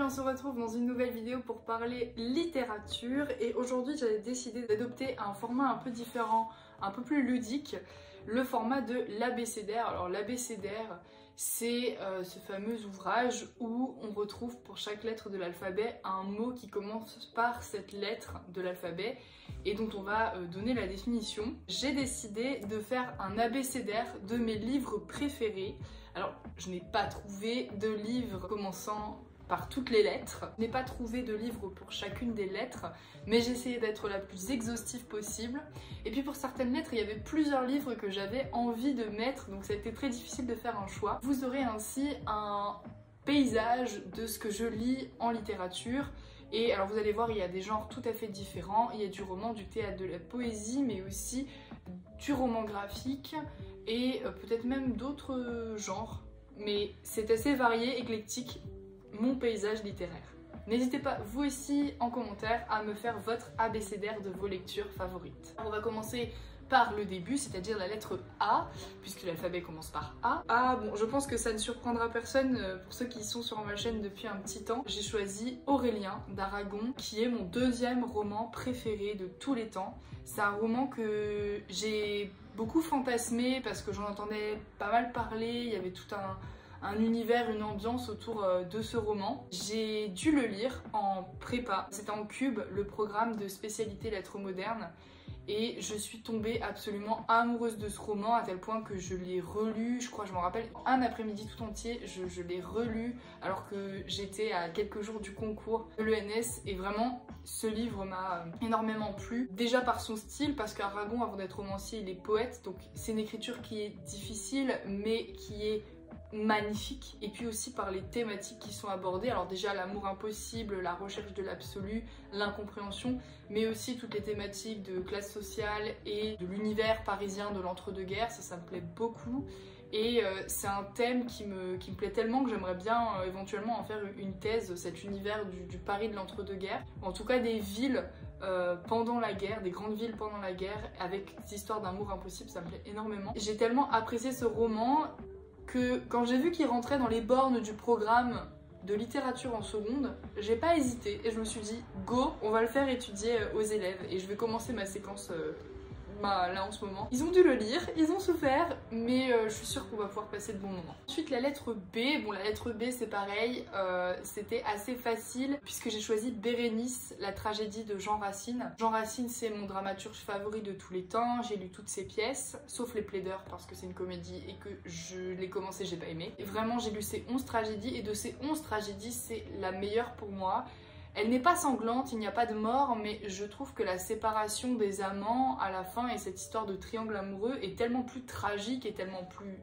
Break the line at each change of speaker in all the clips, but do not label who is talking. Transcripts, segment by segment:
on se retrouve dans une nouvelle vidéo pour parler littérature et aujourd'hui j'avais décidé d'adopter un format un peu différent, un peu plus ludique, le format de l'abécédaire. Alors l'abécédaire, c'est ce fameux ouvrage où on retrouve pour chaque lettre de l'alphabet un mot qui commence par cette lettre de l'alphabet et dont on va donner la définition. J'ai décidé de faire un abécédaire de mes livres préférés. Alors, je n'ai pas trouvé de livre commençant par toutes les lettres. Je n'ai pas trouvé de livre pour chacune des lettres, mais j'ai essayé d'être la plus exhaustive possible. Et puis pour certaines lettres, il y avait plusieurs livres que j'avais envie de mettre, donc ça a été très difficile de faire un choix. Vous aurez ainsi un paysage de ce que je lis en littérature. Et alors vous allez voir, il y a des genres tout à fait différents. Il y a du roman, du théâtre, de la poésie, mais aussi du roman graphique et peut-être même d'autres genres. Mais c'est assez varié, éclectique, mon paysage littéraire. N'hésitez pas, vous aussi, en commentaire, à me faire votre abécédaire de vos lectures favorites. On va commencer par le début, c'est-à-dire la lettre A, puisque l'alphabet commence par A. Ah bon, je pense que ça ne surprendra personne pour ceux qui sont sur ma chaîne depuis un petit temps. J'ai choisi Aurélien d'Aragon, qui est mon deuxième roman préféré de tous les temps. C'est un roman que j'ai beaucoup fantasmé parce que j'en entendais pas mal parler, il y avait tout un univers, une ambiance autour de ce roman. J'ai dû le lire en prépa, c'était en cube, le programme de spécialité lettres modernes. Et je suis tombée absolument amoureuse de ce roman à tel point que je l'ai relu, je crois, je m'en rappelle, un après-midi tout entier, je l'ai relu alors que j'étais à quelques jours du concours de l'ENS et vraiment ce livre m'a énormément plu. Déjà par son style, parce qu'Aragon, avant d'être romancier, il est poète, donc c'est une écriture qui est difficile mais qui est magnifique, et puis aussi par les thématiques qui sont abordées. Alors déjà l'amour impossible, la recherche de l'absolu, l'incompréhension, mais aussi toutes les thématiques de classe sociale et de l'univers parisien de l'entre-deux-guerres, ça me plaît beaucoup. Et c'est un thème qui me plaît tellement que j'aimerais bien éventuellement en faire une thèse, cet univers du Paris de l'entre-deux-guerres. En tout cas des villes pendant la guerre, des grandes villes pendant la guerre, avec des histoires d'amour impossible, ça me plaît énormément. J'ai tellement apprécié ce roman que quand j'ai vu qu'il rentrait dans les bornes du programme de littérature en seconde, j'ai pas hésité et je me suis dit go, on va le faire étudier aux élèves et je vais commencer ma séquence là en ce moment. Ils ont dû le lire, ils ont souffert, mais je suis sûre qu'on va pouvoir passer de bons moments. Ensuite la lettre B, bon la lettre B c'est pareil, c'était assez facile puisque j'ai choisi Bérénice, la tragédie de Jean Racine. Jean Racine c'est mon dramaturge favori de tous les temps, j'ai lu toutes ses pièces, sauf Les Plaideurs parce que c'est une comédie et que je l'ai commencé, j'ai pas aimé. Et vraiment j'ai lu ses 11 tragédies et de ces 11 tragédies c'est la meilleure pour moi. Elle n'est pas sanglante, il n'y a pas de mort, mais je trouve que la séparation des amants à la fin et cette histoire de triangle amoureux est tellement plus tragique et tellement plus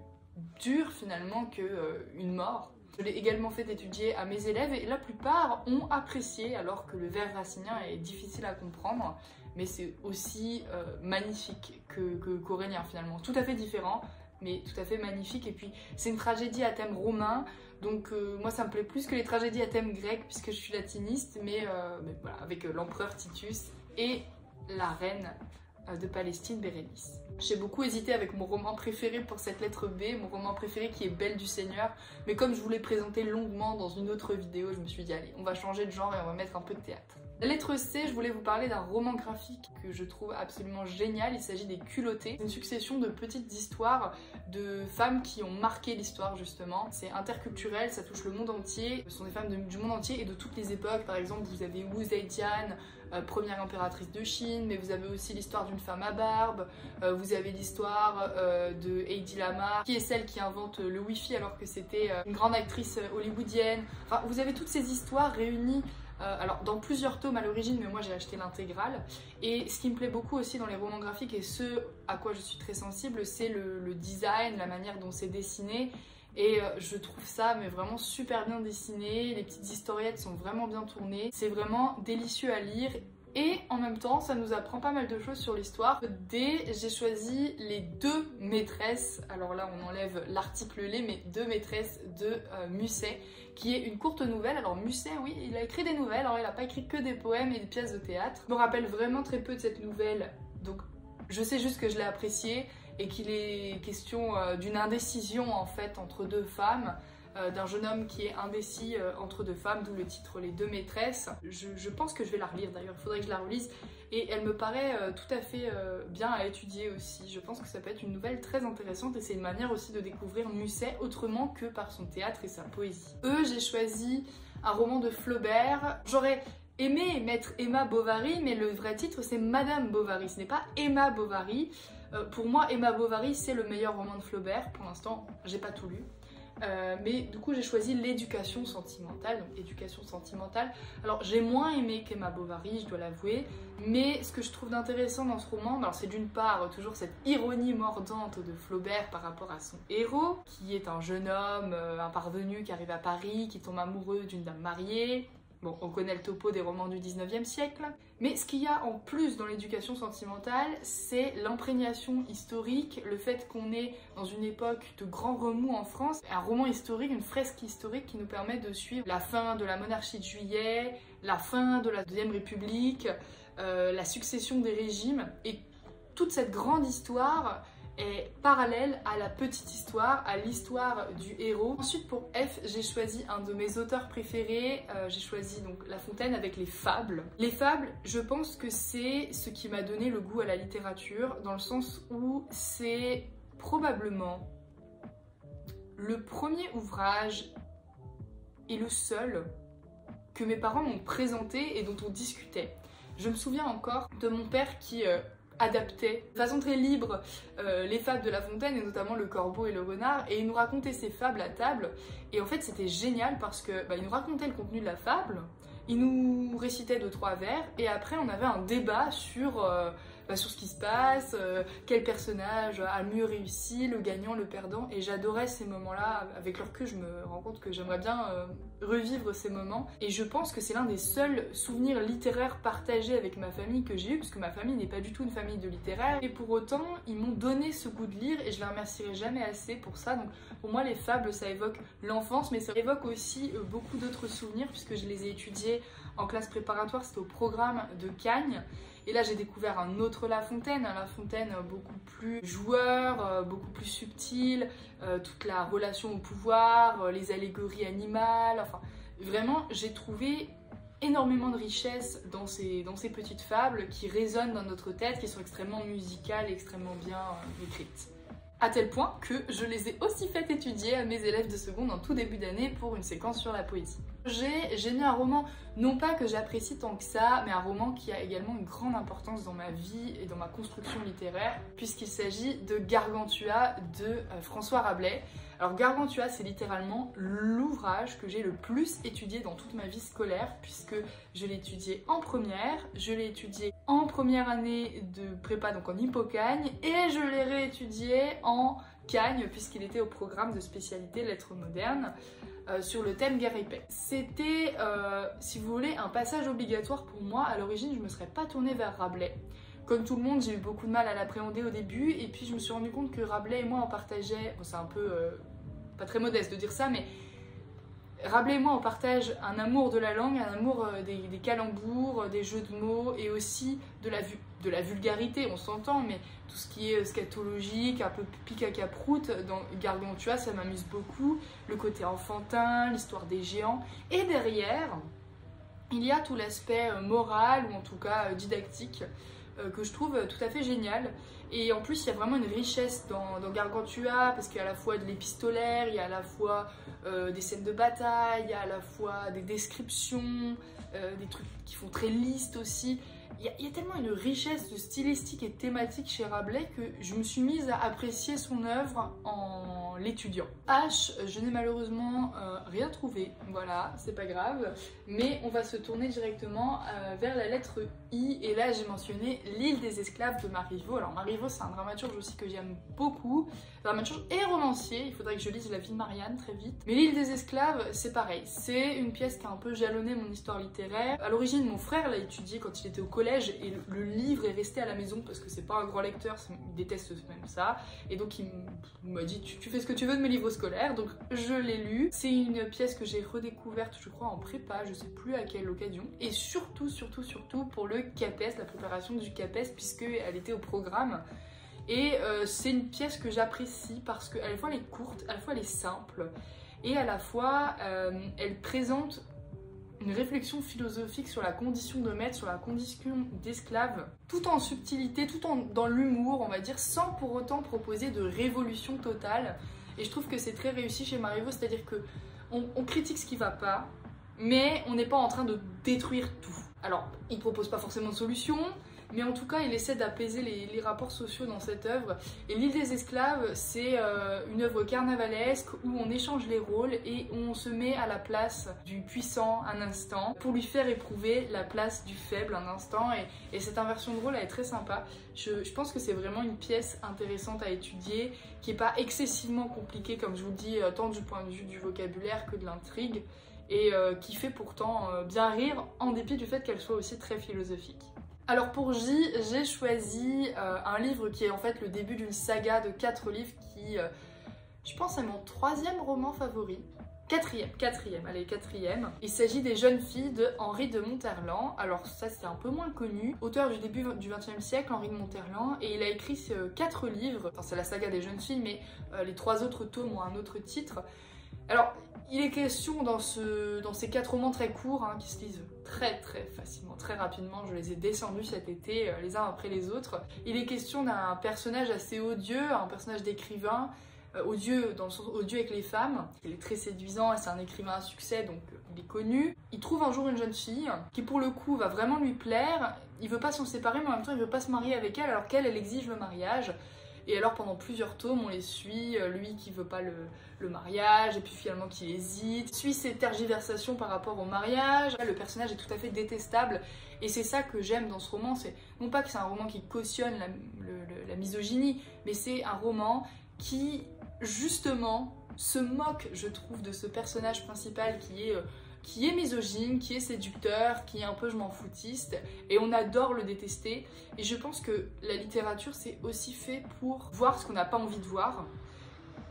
dure finalement qu'une mort. Je l'ai également fait étudier à mes élèves et la plupart ont apprécié alors que le vers racinien est difficile à comprendre, mais c'est aussi magnifique qu'Aurélien finalement, tout à fait différent, mais tout à fait magnifique. Et puis c'est une tragédie à thème romain, donc moi ça me plaît plus que les tragédies à thème grec puisque je suis latiniste, mais voilà, avec l'empereur Titus et la reine de Palestine, Bérénice. J'ai beaucoup hésité avec mon roman préféré pour cette lettre B, mon roman préféré qui est Belle du Seigneur, mais comme je vous l'ai présenté longuement dans une autre vidéo, je me suis dit allez, on va changer de genre et on va mettre un peu de théâtre. La lettre C, je voulais vous parler d'un roman graphique que je trouve absolument génial, il s'agit des Culottés. C'est une succession de petites histoires de femmes qui ont marqué l'histoire justement. C'est interculturel, ça touche le monde entier, ce sont des femmes du monde entier et de toutes les époques. Par exemple, vous avez Wu Zetian, première impératrice de Chine, mais vous avez aussi l'histoire d'une femme à barbe, vous avez l'histoire de Heidi Lamar, qui est celle qui invente le Wi-Fi alors que c'était une grande actrice hollywoodienne. Enfin, vous avez toutes ces histoires réunies alors dans plusieurs tomes à l'origine, mais moi j'ai acheté l'intégrale. Et ce qui me plaît beaucoup aussi dans les romans graphiques et ce à quoi je suis très sensible, c'est le design, la manière dont c'est dessiné. Et je trouve ça mais vraiment super bien dessiné, les petites historiettes sont vraiment bien tournées, c'est vraiment délicieux à lire. Et en même temps, ça nous apprend pas mal de choses sur l'histoire. D, j'ai choisi les deux maîtresses, alors là on enlève l'article les, mais deux maîtresses de Musset, qui est une courte nouvelle. Alors Musset, oui, il a écrit des nouvelles, alors il n'a pas écrit que des poèmes et des pièces de théâtre. Je me rappelle vraiment très peu de cette nouvelle, donc je sais juste que je l'ai appréciée et qu'il est question d'une indécision en fait entre deux femmes. d'un jeune homme qui est indécis entre deux femmes, d'où le titre Les deux maîtresses. Je pense que je vais la relire d'ailleurs, il faudrait que je la relise. Et elle me paraît tout à fait bien à étudier aussi. Je pense que ça peut être une nouvelle très intéressante et c'est une manière aussi de découvrir Musset autrement que par son théâtre et sa poésie. J'ai choisi un roman de Flaubert. J'aurais aimé mettre Emma Bovary, mais le vrai titre c'est Madame Bovary, ce n'est pas Emma Bovary. Pour moi, Emma Bovary c'est le meilleur roman de Flaubert. Pour l'instant, j'ai pas tout lu. Mais du coup j'ai choisi l'éducation sentimentale, donc éducation sentimentale. Alors j'ai moins aimé qu'Emma Bovary, je dois l'avouer, mais ce que je trouve d'intéressant dans ce roman, c'est d'une part toujours cette ironie mordante de Flaubert par rapport à son héros, qui est un jeune homme, un parvenu qui arrive à Paris, qui tombe amoureux d'une dame mariée. Bon, on connaît le topo des romans du 19e siècle. Mais ce qu'il y a en plus dans l'éducation sentimentale, c'est l'imprégnation historique, le fait qu'on est dans une époque de grands remous en France. Un roman historique, une fresque historique qui nous permet de suivre la fin de la monarchie de Juillet, la fin de la Deuxième République, la succession des régimes. Et toute cette grande histoire est parallèle à la petite histoire, à l'histoire du héros. Ensuite pour F, j'ai choisi un de mes auteurs préférés, j'ai choisi donc La Fontaine avec les fables. Les fables, je pense que c'est ce qui m'a donné le goût à la littérature, dans le sens où c'est probablement le premier ouvrage et le seul que mes parents m'ont présenté et dont on discutait. Je me souviens encore de mon père qui adaptait de façon très libre les fables de La Fontaine et notamment Le Corbeau et le Renard, et il nous racontait ses fables à table et en fait c'était génial parce que il nous racontait le contenu de la fable, il nous récitait 2-3 vers et après on avait un débat sur ce qui se passe, quel personnage a mieux réussi, le gagnant, le perdant, et j'adorais ces moments-là. Avec le recul, je me rends compte que j'aimerais bien revivre ces moments, et je pense que c'est l'un des seuls souvenirs littéraires partagés avec ma famille que j'ai eu, parce que ma famille n'est pas du tout une famille de littéraires, et pour autant, ils m'ont donné ce goût de lire, et je les remercierai jamais assez pour ça. Donc pour moi, les fables, ça évoque l'enfance, mais ça évoque aussi beaucoup d'autres souvenirs, puisque je les ai étudiés en classe préparatoire, c'était au programme de Cagnes. Et là j'ai découvert un autre La Fontaine beaucoup plus joueur, beaucoup plus subtil, toute la relation au pouvoir, les allégories animales, enfin vraiment j'ai trouvé énormément de richesse dans ces petites fables qui résonnent dans notre tête, qui sont extrêmement musicales, extrêmement bien écrites. À tel point que je les ai aussi fait étudier à mes élèves de seconde en tout début d'année pour une séquence sur la poésie. J'ai mis un roman, non pas que j'apprécie tant que ça, mais un roman qui a également une grande importance dans ma vie et dans ma construction littéraire, puisqu'il s'agit de Gargantua de François Rabelais. Alors Gargantua, c'est littéralement l'ouvrage que j'ai le plus étudié dans toute ma vie scolaire, puisque je l'ai étudié en première, je l'ai étudié en première année de prépa, donc en Hippocagne, et je l'ai réétudié en Cagne, puisqu'il était au programme de spécialité lettres modernes, sur le thème guerre et paix. C'était, si vous voulez, un passage obligatoire pour moi. À l'origine, je ne me serais pas tournée vers Rabelais. Comme tout le monde, j'ai eu beaucoup de mal à l'appréhender au début, et puis je me suis rendu compte que Rabelais et moi on partageait, bon, c'est un peu pas très modeste de dire ça, mais Rabelais et moi on partage un amour de la langue, un amour des calembours, des jeux de mots, et aussi de la vulgarité, on s'entend, mais tout ce qui est scatologique, un peu picacaproute, dans Gargantua, ça m'amuse beaucoup, le côté enfantin, l'histoire des géants, et derrière, il y a tout l'aspect moral, ou en tout cas didactique, que je trouve tout à fait génial. Et en plus il y a vraiment une richesse dans Gargantua, parce qu'il y a à la fois de l'épistolaire, il y a à la fois des scènes de bataille, il y a à la fois des descriptions, des trucs qui font très liste aussi. Il y a tellement une richesse de stylistique et thématique chez Rabelais que je me suis mise à apprécier son œuvre en l'étudiant. H, je n'ai malheureusement rien trouvé, voilà, c'est pas grave, mais on va se tourner directement vers la lettre I, et là j'ai mentionné L'île des esclaves de Marivaux. Alors Marivaux, c'est un dramaturge aussi que j'aime beaucoup, dramaturge et romancier, il faudrait que je lise La vie de Marianne très vite. Mais L'île des esclaves, c'est pareil, c'est une pièce qui a un peu jalonné mon histoire littéraire. À l'origine, mon frère l'a étudié quand il était au collège, et le livre est resté à la maison parce que c'est pas un grand lecteur, il déteste même ça, et donc il m'a dit tu fais ce que tu veux de mes livres scolaires, donc je l'ai lu. C'est une pièce que j'ai redécouverte je crois en prépa, je sais plus à quelle occasion, et surtout pour le CAPES, la préparation du CAPES, puisque elle était au programme. Et c'est une pièce que j'apprécie parce qu'à la fois elle est courte, à la fois elle est simple, et à la fois elle présente une réflexion philosophique sur la condition de maître, sur la condition d'esclave, tout en subtilité, dans l'humour, on va dire, sans pour autant proposer de révolution totale. Et je trouve que c'est très réussi chez Marivaux, c'est-à-dire que on critique ce qui va pas, mais on n'est pas en train de détruire tout. Alors, il propose pas forcément de solution, mais en tout cas, il essaie d'apaiser les rapports sociaux dans cette œuvre. Et L'île des esclaves, c'est une œuvre carnavalesque où on échange les rôles et on se met à la place du puissant un instant pour lui faire éprouver la place du faible un instant. Et cette inversion de rôle, elle est très sympa. Je pense que c'est vraiment une pièce intéressante à étudier, qui n'est pas excessivement compliquée, comme je vous le dis, tant du point de vue du vocabulaire que de l'intrigue, et qui fait pourtant bien rire, en dépit du fait qu'elle soit aussi très philosophique. Alors pour J, j'ai choisi un livre qui est en fait le début d'une saga de 4 livres qui, je pense, est mon 3e roman favori. Quatrième. Il s'agit des Jeunes filles de Henri de Monterland. Alors ça c'est un peu moins connu. Auteur du début du XXe siècle, Henri de Monterland, et il a écrit 4 livres. Enfin c'est la saga des Jeunes filles, mais les 3 autres tomes ont un autre titre. Alors, il est question dans ces 4 romans très courts, qui se lisent très facilement, très rapidement, je les ai descendus cet été, les uns après les autres. Il est question d'un personnage assez odieux, un personnage d'écrivain, odieux dans le sens odieux avec les femmes. Il est très séduisant et c'est un écrivain à succès, donc il est connu. Il trouve un jour une jeune fille qui pour le coup va vraiment lui plaire. Il veut pas s'en séparer, mais en même temps il veut pas se marier avec elle, alors qu'elle exige le mariage. Et alors pendant plusieurs tomes on les suit, lui qui veut pas le mariage, et puis finalement qui hésite, suit ses tergiversations par rapport au mariage. Le personnage est tout à fait détestable, et c'est ça que j'aime dans ce roman, c'est non pas que c'est un roman qui cautionne la misogynie, mais c'est un roman qui justement se moque, je trouve, de ce personnage principal qui est misogyne, qui est séducteur, qui est un peu je m'en foutiste, et on adore le détester. Et je pense que la littérature c'est aussi fait pour voir ce qu'on n'a pas envie de voir,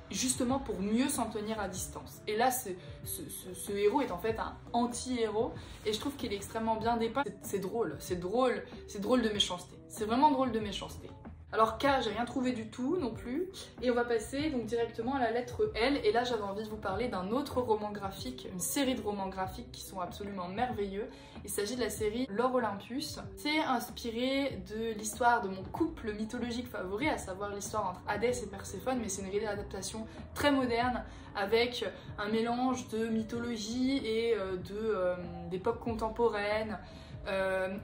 justement pour mieux s'en tenir à distance. Et là ce héros est en fait un anti-héros, et je trouve qu'il est extrêmement bien dépeint. C'est drôle de méchanceté, c'est vraiment drôle de méchanceté. Alors K, j'ai rien trouvé du tout non plus, et on va passer donc directement à la lettre L, et là j'avais envie de vous parler d'un autre roman graphique, une série de romans graphiques qui sont absolument merveilleux. Il s'agit de la série L'Or Olympus. C'est inspiré de l'histoire de mon couple mythologique favori, à savoir l'histoire entre Hadès et Perséphone, mais c'est une réadaptation très moderne avec un mélange de mythologie et d'époque contemporaine.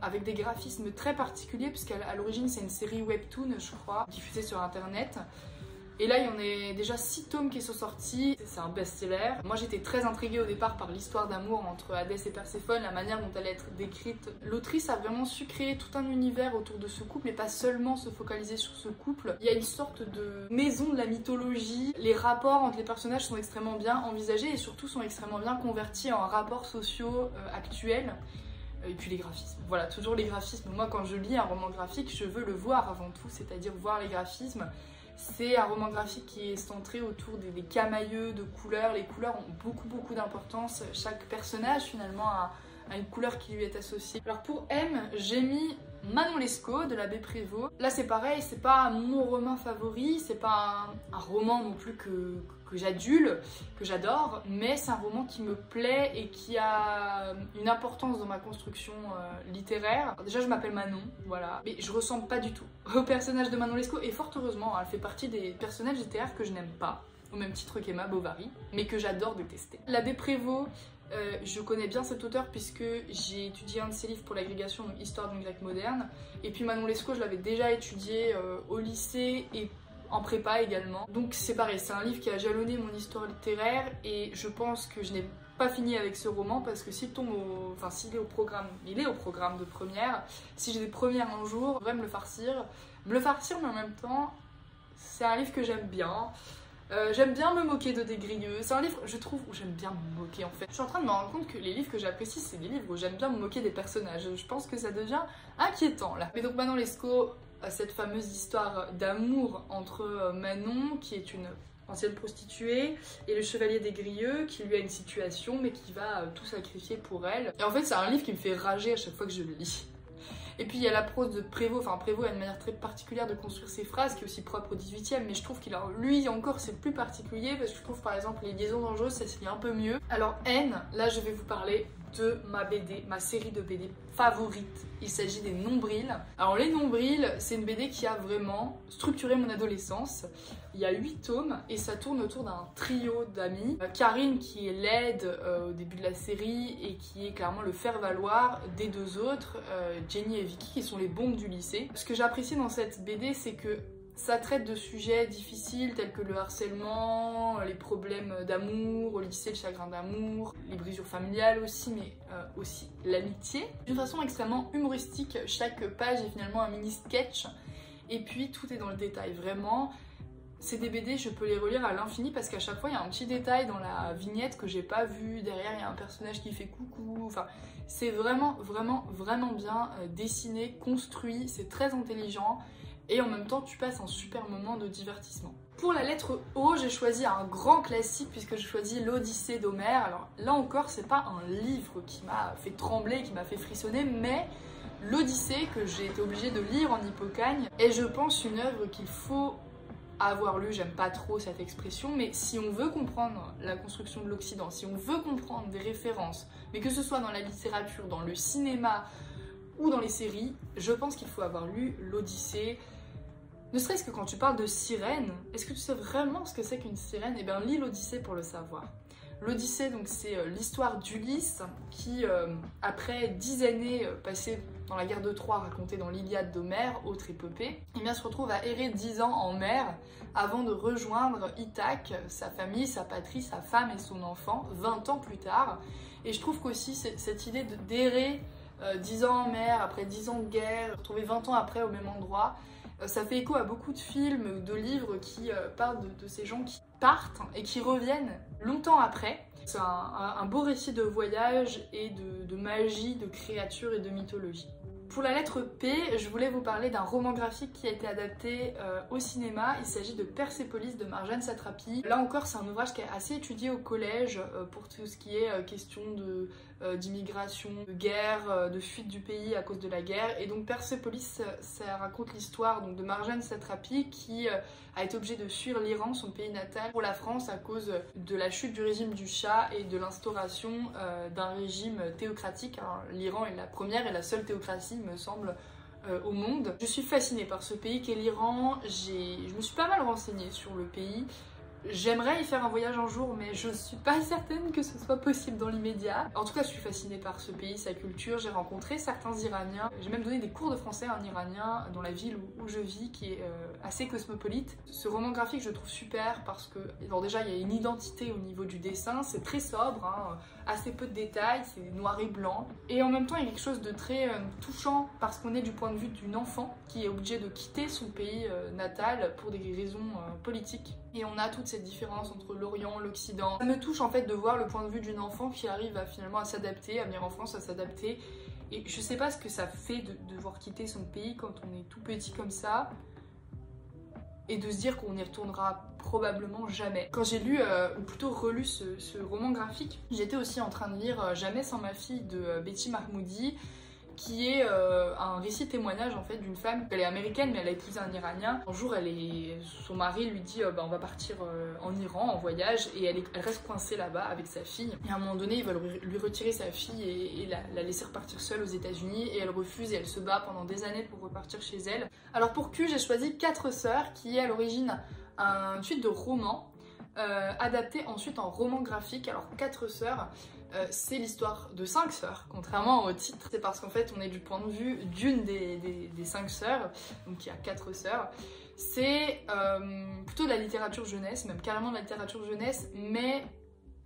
Avec des graphismes très particuliers, puisqu'à l'origine c'est une série webtoon, je crois, diffusée sur internet. Et là il y en a déjà 6 tomes qui sont sortis, c'est un best-seller. Moi j'étais très intriguée au départ par l'histoire d'amour entre Hadès et Perséphone, la manière dont elle allait être décrite. L'autrice a vraiment su créer tout un univers autour de ce couple et pas seulement se focaliser sur ce couple. Il y a une sorte de maison de la mythologie, les rapports entre les personnages sont extrêmement bien envisagés et surtout sont extrêmement bien convertis en rapports sociaux actuels. Et puis les graphismes, voilà, toujours les graphismes. Moi quand je lis un roman graphique, je veux le voir avant tout, c'est-à-dire voir les graphismes. C'est un roman graphique qui est centré autour des camailleux de couleurs. Les couleurs ont beaucoup d'importance, chaque personnage finalement a une couleur qui lui est associée. Alors pour M, j'ai mis Manon Lescaut de l'abbé Prévost. Là c'est pareil, c'est pas mon roman favori, c'est pas un roman non plus que j'adule, que j'adore, mais c'est un roman qui me plaît et qui a une importance dans ma construction littéraire. Alors déjà je m'appelle Manon, voilà, mais je ressemble pas du tout au personnage de Manon Lescaut, et fort heureusement, elle fait partie des personnages littéraires que je n'aime pas, au même titre qu'Emma Bovary, mais que j'adore détester. L'abbé Prévost, je connais bien cet auteur puisque j'ai étudié un de ses livres pour l'agrégation, donc Histoire du grec moderne, et puis Manon Lescaut je l'avais déjà étudié au lycée et en prépa également. Donc c'est pareil, c'est un livre qui a jalonné mon histoire littéraire, et je pense que je n'ai pas fini avec ce roman parce que s'il tombe s'il est au programme, il est au programme de première. Si j'ai des premières un jour, je devrais me le farcir, mais en même temps c'est un livre que j'aime bien. J'aime bien me moquer de des grilleux. C'est un livre, je trouve, où j'aime bien me moquer en fait. Je suis en train de me rendre compte que les livres que j'apprécie, c'est des livres où j'aime bien me moquer des personnages. Je pense que ça devient inquiétant là. Mais donc Manon Lescaut, cette fameuse histoire d'amour entre Manon, qui est une ancienne prostituée, et le chevalier des Grieux, qui lui a une situation mais qui va tout sacrifier pour elle. Et en fait c'est un livre qui me fait rager à chaque fois que je le lis. Et puis il y a la prose de Prévost, enfin Prévost a une manière très particulière de construire ses phrases qui est aussi propre au 18e, mais je trouve qu'il a, lui encore c'est plus particulier parce que je trouve par exemple les liaisons dangereuses ça se lit un peu mieux. Alors N, là je vais vous parler de ma BD, ma série de BD favorite. Il s'agit des Nombrils. Alors les Nombrils, c'est une BD qui a vraiment structuré mon adolescence. Il y a 8 tomes et ça tourne autour d'un trio d'amis. Karine qui est l'aide au début de la série et qui est clairement le faire-valoir des deux autres, Jenny et Vicky, qui sont les bombes du lycée. Ce que j'apprécie dans cette BD, c'est que ça traite de sujets difficiles tels que le harcèlement, les problèmes d'amour au lycée, le chagrin d'amour, les brisures familiales aussi, mais aussi l'amitié. D'une façon extrêmement humoristique, chaque page est finalement un mini sketch et puis tout est dans le détail, vraiment. C'est des BD, je peux les relire à l'infini parce qu'à chaque fois il y a un petit détail dans la vignette que j'ai pas vu, derrière il y a un personnage qui fait coucou, enfin c'est vraiment bien dessiné, construit, c'est très intelligent. Et en même temps tu passes un super moment de divertissement. Pour la lettre O, j'ai choisi un grand classique puisque j'ai choisi l'Odyssée d'Homère. Alors là encore, c'est pas un livre qui m'a fait trembler, qui m'a fait frissonner, mais l'Odyssée que j'ai été obligée de lire en hippocagne est, je pense, une œuvre qu'il faut avoir lu. J'aime pas trop cette expression, mais si on veut comprendre la construction de l'Occident, si on veut comprendre des références, mais que ce soit dans la littérature, dans le cinéma ou dans les séries, je pense qu'il faut avoir lu l'Odyssée. Ne serait-ce que quand tu parles de sirène, est-ce que tu sais vraiment ce que c'est qu'une sirène? Eh bien, lis l'Odyssée pour le savoir. L'Odyssée, donc, c'est l'histoire d'Ulysse qui, après 10 années passées dans la guerre de Troie racontée dans l'Iliade d'Homère, autre épopée, eh bien, se retrouve à errer 10 ans en mer avant de rejoindre Ithaque, sa famille, sa patrie, sa femme et son enfant, 20 ans plus tard. Et je trouve qu'aussi cette idée d'errer 10 ans en mer, après 10 ans de guerre, retrouver 20 ans après au même endroit, ça fait écho à beaucoup de films, de livres qui parlent de ces gens qui partent et qui reviennent longtemps après. C'est un beau récit de voyage et de magie, de créatures et de mythologie. Pour la lettre P, je voulais vous parler d'un roman graphique qui a été adapté au cinéma. Il s'agit de Persépolis de Marjane Satrapi. Là encore, c'est un ouvrage qui est assez étudié au collège pour tout ce qui est question d'immigration, de guerre, de fuite du pays à cause de la guerre. Et donc Persépolis, ça raconte l'histoire de Marjane Satrapi qui a été obligée de fuir l'Iran, son pays natal, pour la France à cause de la chute du régime du Shah et de l'instauration d'un régime théocratique. Alors, l'Iran est la première et la seule théocratie, me semble, au monde. Je suis fascinée par ce pays qu'est l'Iran. Je me suis pas mal renseignée sur le pays. J'aimerais y faire un voyage un jour, mais je suis pas certaine que ce soit possible dans l'immédiat. En tout cas, je suis fascinée par ce pays, sa culture. J'ai rencontré certains Iraniens. J'ai même donné des cours de français à un Iranien dans la ville où je vis, qui est assez cosmopolite. Ce roman graphique, je le trouve super parce que, bon, déjà, il y a une identité au niveau du dessin. C'est très sobre, hein, assez peu de détails, c'est noir et blanc. Et en même temps, il y a quelque chose de très touchant parce qu'on est du point de vue d'une enfant qui est obligée de quitter son pays natal pour des raisons politiques. Et on a toute cette différence entre l'Orient, l'Occident. Ça me touche en fait de voir le point de vue d'une enfant qui arrive finalement à s'adapter, à venir en France, à s'adapter. Et je sais pas ce que ça fait de devoir quitter son pays quand on est tout petit comme ça et de se dire qu'on n'y retournera probablement jamais. Quand j'ai lu, ou plutôt relu ce roman graphique, j'étais aussi en train de lire Jamais sans ma fille de Betty Mahmoudi, qui est un récit témoignage en fait d'une femme. Elle est américaine mais elle a épousé un Iranien. Un jour son mari lui dit on va partir en Iran en voyage et elle reste coincée là-bas avec sa fille. Et à un moment donné ils veulent lui retirer sa fille et la laisser repartir seule aux États-Unis et elle refuse et elle se bat pendant des années pour repartir chez elle. Alors pour Q, j'ai choisi 4 sœurs qui est à l'origine une suite de romans adapté ensuite en roman graphique. Alors 4 sœurs, c'est l'histoire de 5 sœurs, contrairement au titre. C'est parce qu'en fait on est du point de vue d'une des 5 sœurs, donc il y a 4 sœurs. C'est plutôt de la littérature jeunesse, même carrément de la littérature jeunesse, mais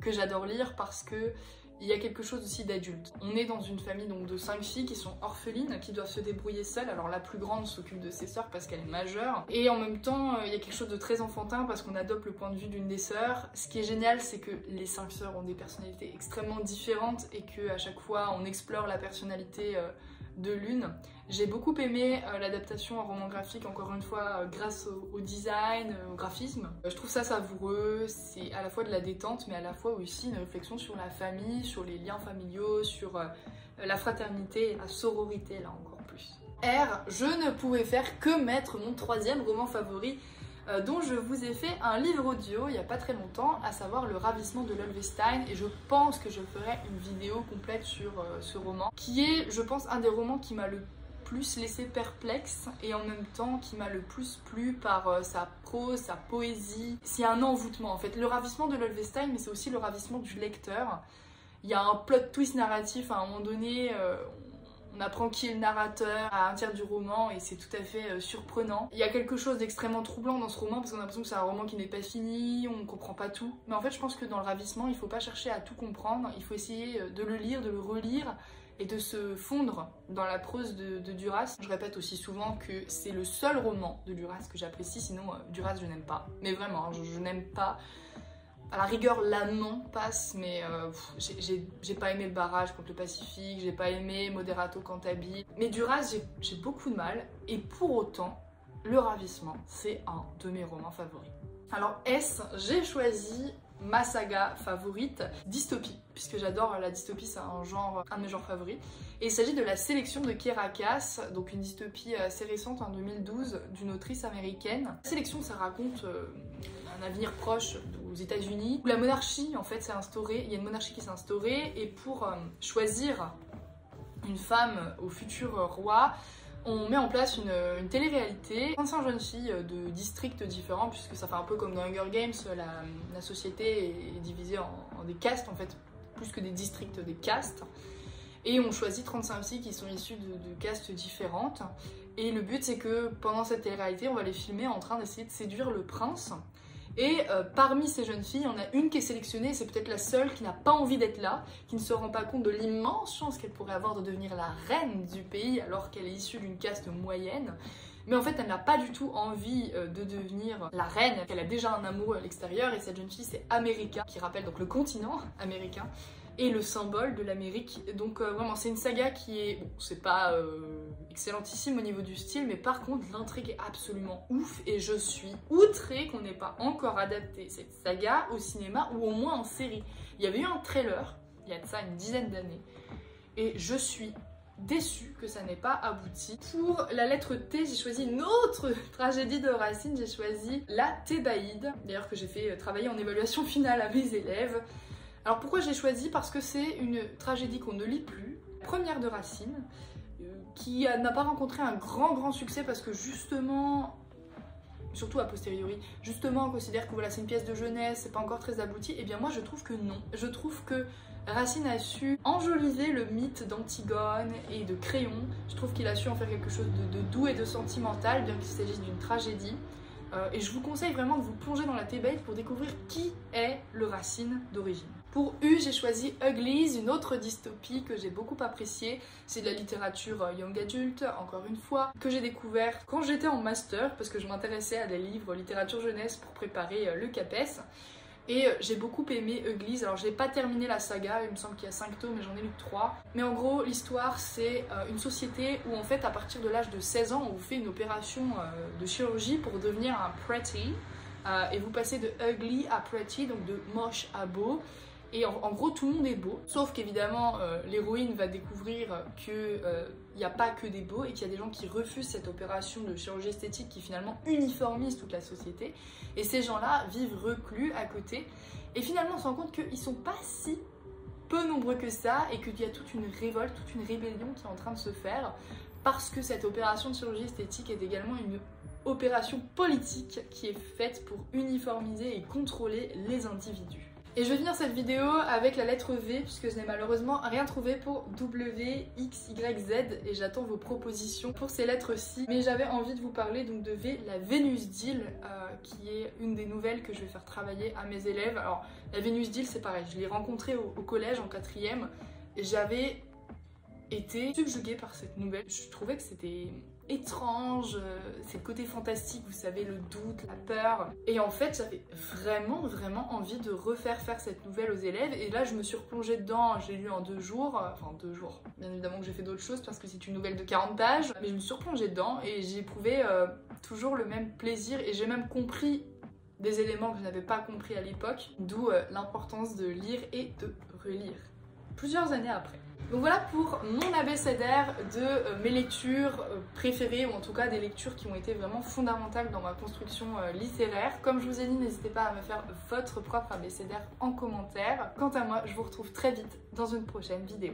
que j'adore lire parce que il y a quelque chose aussi d'adulte. On est dans une famille donc de 5 filles qui sont orphelines, qui doivent se débrouiller seules. Alors la plus grande s'occupe de ses sœurs parce qu'elle est majeure. Et en même temps, il y a quelque chose de très enfantin parce qu'on adopte le point de vue d'une des sœurs. Ce qui est génial, c'est que les 5 sœurs ont des personnalités extrêmement différentes et qu'à chaque fois, on explore la personnalité de l'une. J'ai beaucoup aimé l'adaptation en roman graphique, encore une fois, grâce au design, au graphisme. Je trouve ça savoureux, c'est à la fois de la détente, mais à la fois aussi une réflexion sur la famille, sur les liens familiaux, sur la fraternité et la sororité, là encore plus. R, je ne pouvais faire que mettre mon troisième roman favori dont je vous ai fait un livre audio il n'y a pas très longtemps, à savoir Le Ravissement de Lölvestein, et je pense que je ferai une vidéo complète sur ce roman, qui est, je pense, un des romans qui m'a le plus laissé perplexe et en même temps qui m'a le plus plu par sa prose, sa poésie. C'est un envoûtement en fait. Le ravissement de Lölvestein, mais c'est aussi le ravissement du lecteur. Il y a un plot twist narratif à un moment donné, on apprend qui est le narrateur à un tiers du roman et c'est tout à fait surprenant. Il y a quelque chose d'extrêmement troublant dans ce roman parce qu'on a l'impression que c'est un roman qui n'est pas fini, on ne comprend pas tout. Mais en fait je pense que dans le ravissement, il ne faut pas chercher à tout comprendre, il faut essayer de le lire, de le relire et de se fondre dans la prose de Duras. Je répète aussi souvent que c'est le seul roman de Duras que j'apprécie, sinon Duras je n'aime pas. Mais vraiment, je n'aime pas. À la rigueur, l'amant passe, mais j'ai pas aimé Le Barrage contre le Pacifique, j'ai pas aimé Moderato Cantabile. Mais Duras, j'ai beaucoup de mal, et pour autant, Le Ravissement, c'est un de mes romans favoris. Alors S, j'ai choisi ma saga favorite, dystopie, puisque j'adore la dystopie, c'est un de mes genres favoris. Et il s'agit de La Sélection de Kérakas, donc une dystopie assez récente en 2012 d'une autrice américaine. La Sélection, ça raconte un avenir proche aux États-Unis où la monarchie en fait s'est instaurée, il y a une monarchie qui s'est instaurée et pour choisir une femme au futur roi, on met en place une télé-réalité. 35 jeunes filles de districts différents, puisque ça fait un peu comme dans Hunger Games, la société est divisée en des castes en fait, plus que des districts, des castes. Et on choisit 35 filles qui sont issues de castes différentes. Et le but c'est que pendant cette télé-réalité, on va les filmer en train d'essayer de séduire le prince. Et parmi ces jeunes filles, il y en a une qui est sélectionnée, c'est peut-être la seule qui n'a pas envie d'être là, qui ne se rend pas compte de l'immense chance qu'elle pourrait avoir de devenir la reine du pays alors qu'elle est issue d'une caste moyenne. Mais en fait, elle n'a pas du tout envie de devenir la reine, qu'elle a déjà un amoureux à l'extérieur, et cette jeune fille c'est America, qui rappelle donc le continent américain, et le symbole de l'Amérique. Donc vraiment c'est une saga qui est, bon, c'est pas excellentissime au niveau du style, mais par contre l'intrigue est absolument ouf et je suis outrée qu'on n'ait pas encore adapté cette saga au cinéma ou au moins en série. Il y avait eu un trailer, il y a de ça une dizaine d'années, et je suis déçue que ça n'ait pas abouti. Pour la lettre T, j'ai choisi une autre tragédie de Racine, j'ai choisi La Thébaïde, d'ailleurs que j'ai fait travailler en évaluation finale à mes élèves. Alors pourquoi j'ai choisi? Parce que c'est une tragédie qu'on ne lit plus, première de Racine, qui n'a pas rencontré un grand succès parce que justement, surtout a posteriori, justement on considère que voilà, c'est une pièce de jeunesse, c'est pas encore très abouti. Et bien moi je trouve que non, je trouve que Racine a su enjoliver le mythe d'Antigone et de Créon. Je trouve qu'il a su en faire quelque chose de doux et de sentimental, bien qu'il s'agisse d'une tragédie. Et je vous conseille vraiment de vous plonger dans la Thébaïde pour découvrir qui est le Racine d'origine. Pour U, j'ai choisi Uglies, une autre dystopie que j'ai beaucoup appréciée. C'est de la littérature young adult, encore une fois, que j'ai découvert quand j'étais en master, parce que je m'intéressais à des livres littérature jeunesse pour préparer le CAPES. Et j'ai beaucoup aimé Uglies. Alors j'ai pas terminé la saga, il me semble qu'il y a 5 tomes mais j'en ai lu 3. Mais en gros l'histoire c'est une société où en fait à partir de l'âge de 16 ans on vous fait une opération de chirurgie pour devenir un pretty. Et vous passez de ugly à pretty, donc de moche à beau. Et en gros tout le monde est beau, sauf qu'évidemment l'héroïne va découvrir qu'il n'y a pas que des beaux et qu'il y a des gens qui refusent cette opération de chirurgie esthétique qui finalement uniformise toute la société. Et ces gens-là vivent reclus à côté. Et finalement on se rend compte qu'ils ne sont pas si peu nombreux que ça et qu'il y a toute une révolte, toute une rébellion qui est en train de se faire parce que cette opération de chirurgie esthétique est également une opération politique qui est faite pour uniformiser et contrôler les individus. Et je vais finir cette vidéo avec la lettre V puisque je n'ai malheureusement rien trouvé pour W, X, Y, Z et j'attends vos propositions pour ces lettres-ci. Mais j'avais envie de vous parler donc de V, la Vénus d'Île, qui est une des nouvelles que je vais faire travailler à mes élèves. Alors la Vénus d'Île c'est pareil, je l'ai rencontrée au collège en 4e et j'avais été subjuguée par cette nouvelle. Je trouvais que c'était étrange, c'est le côté fantastique, vous savez, le doute, la peur. Et en fait, j'avais vraiment envie de refaire faire cette nouvelle aux élèves. Et là, je me suis replongée dedans, j'ai lu en 2 jours, enfin 2 jours. Bien évidemment que j'ai fait d'autres choses parce que c'est une nouvelle de 40 pages. Mais je me suis replongée dedans et j'ai éprouvé toujours le même plaisir. Et j'ai même compris des éléments que je n'avais pas compris à l'époque. D'où l'importance de lire et de relire. Plusieurs années après. Donc voilà pour mon abécédaire de mes lectures préférées, ou en tout cas des lectures qui ont été vraiment fondamentales dans ma construction littéraire. Comme je vous ai dit, n'hésitez pas à me faire votre propre abécédaire en commentaire. Quant à moi, je vous retrouve très vite dans une prochaine vidéo.